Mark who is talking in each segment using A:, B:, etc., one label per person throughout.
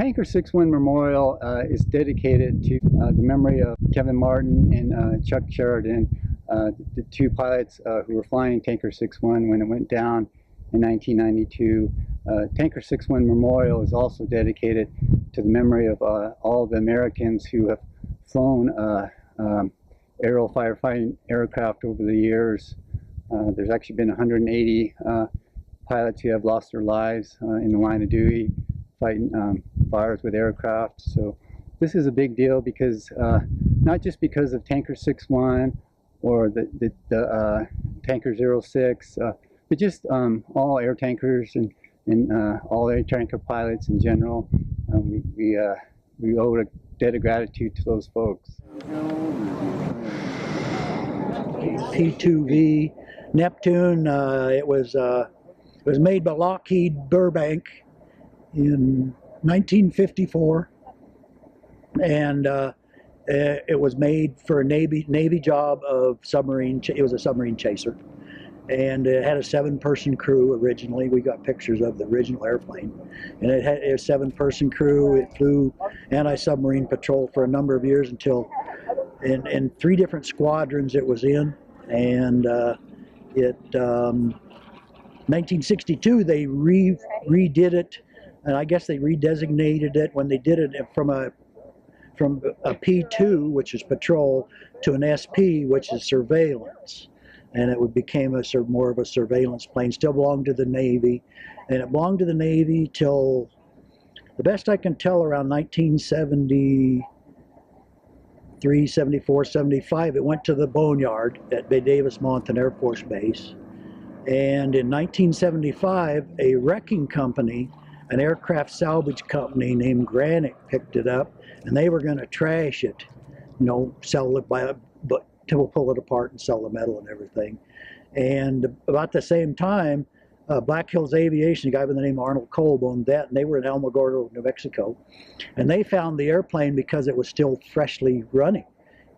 A: Tanker 6-1 Memorial is dedicated to the memory of Kevin Martin and Chuck Sheridan, the two pilots who were flying Tanker 6-1 when it went down in 1992. Tanker 6-1 Memorial is also dedicated to the memory of all the Americans who have flown aerial firefighting aircraft over the years. There's actually been 180 pilots who have lost their lives in the line of duty fighting fires with aircraft. So this is a big deal because not just because of Tanker 6-1 or the Tanker 06, but just all air tankers and all air tanker pilots in general. We owe a debt of gratitude to those folks.
B: P2V Neptune. It was made by Lockheed Burbank in 1954, and it was made for a Navy job of submarine. It was a submarine chaser, and it had a 7-person crew originally. We got pictures of the original airplane, and it had a 7-person crew. It flew anti-submarine patrol for a number of years until in 3 different squadrons it was in, and 1962 they redid it, and I guess they redesignated it when they did it from a P2, which is patrol, to an SP, which is surveillance, and it became more of a surveillance plane. Still belonged to the Navy, and it belonged to the Navy till, the best I can tell, around 1973, 74, 75. It went to the boneyard at Bay Davis-Monthan Air Force Base, and in 1975 a wrecking company, an aircraft salvage company named Granick, picked it up, and they were going to trash it, sell it but to pull it apart and sell the metal and everything. And about the same time, Black Hills Aviation, a guy by the name of Arnold Kolb, owned that, and they were in Alamogordo, New Mexico, and they found the airplane because it was still freshly running.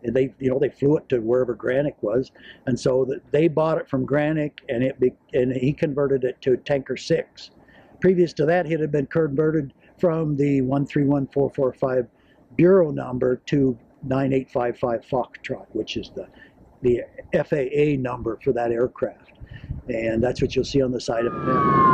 B: And they flew it to wherever Granick was, and so they bought it from Granick, and he converted it to Tanker 6. Previous to that, it had been converted from the 131445 bureau number to 9855 Foxtrot, which is the FAA number for that aircraft. And that's what you'll see on the side of it now.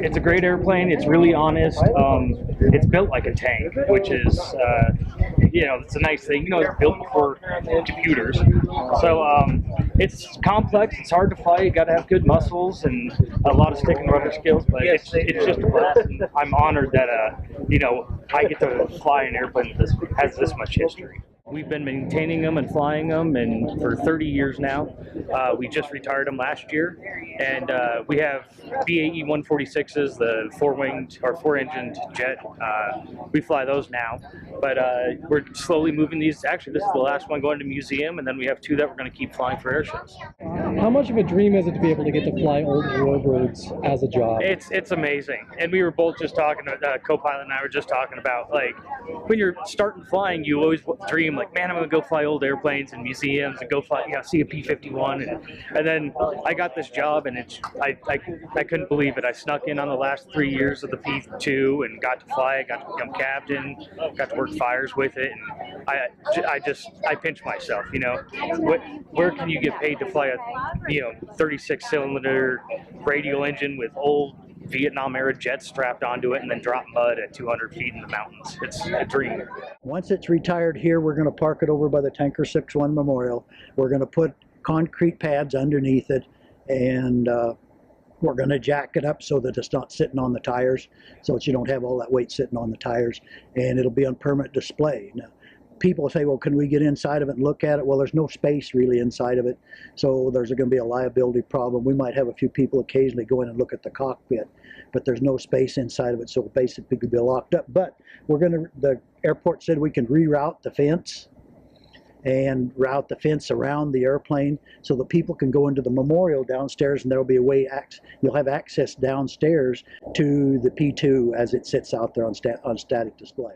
C: It's a great airplane. It's really honest. It's built like a tank, which is, it's a nice thing. It's built before computers. So it's complex. It's hard to fly. You got to have good muscles and a lot of stick and rudder skills. But it's just a blast. And I'm honored that I get to fly an airplane that has this much history. We've been maintaining them and flying them and for 30 years now. We just retired them last year, and we have BAE-146s, the 4-winged or 4-engined jet. We fly those now, but we're slowly moving these. Actually, this is the last one going to museum, and then we have 2 that we're going to keep flying for air shows.
D: How much of a dream is it to be able to get to fly old warbirds as a job?
C: It's amazing, and we were both just talking. Co-pilot and I were just talking about, like, when you're starting flying, you always dream like, man, I'm gonna go fly old airplanes and museums and go fly, see a P-51, and then I got this job, and I couldn't believe it. I snuck in on the last 3 years of the P2 and got to fly it, got to become captain, got to work fires with it, and I pinch myself, where can you get paid to fly a 36-cylinder radial engine with old Vietnam-era jets strapped onto it and then drop mud at 200 feet in the mountains? It's a dream.
B: Once it's retired here, we're going to park it over by the Tanker 6-1 Memorial. We're going to put concrete pads underneath it, and we're going to jack it up so that it's not sitting on the tires, so that you don't have all that weight sitting on the tires, and it'll be on permanent display. Now, people say, well, can we get inside of it and look at it? Well, there's no space really inside of it, so there's going to be a liability problem. We might have a few people occasionally go in and look at the cockpit, but there's no space inside of it, so basically it could be locked up. But the airport said we can reroute the fence and route the fence around the airplane so that people can go into the memorial downstairs, and there'll be a way, you'll have access downstairs to the P2 as it sits out there on static display.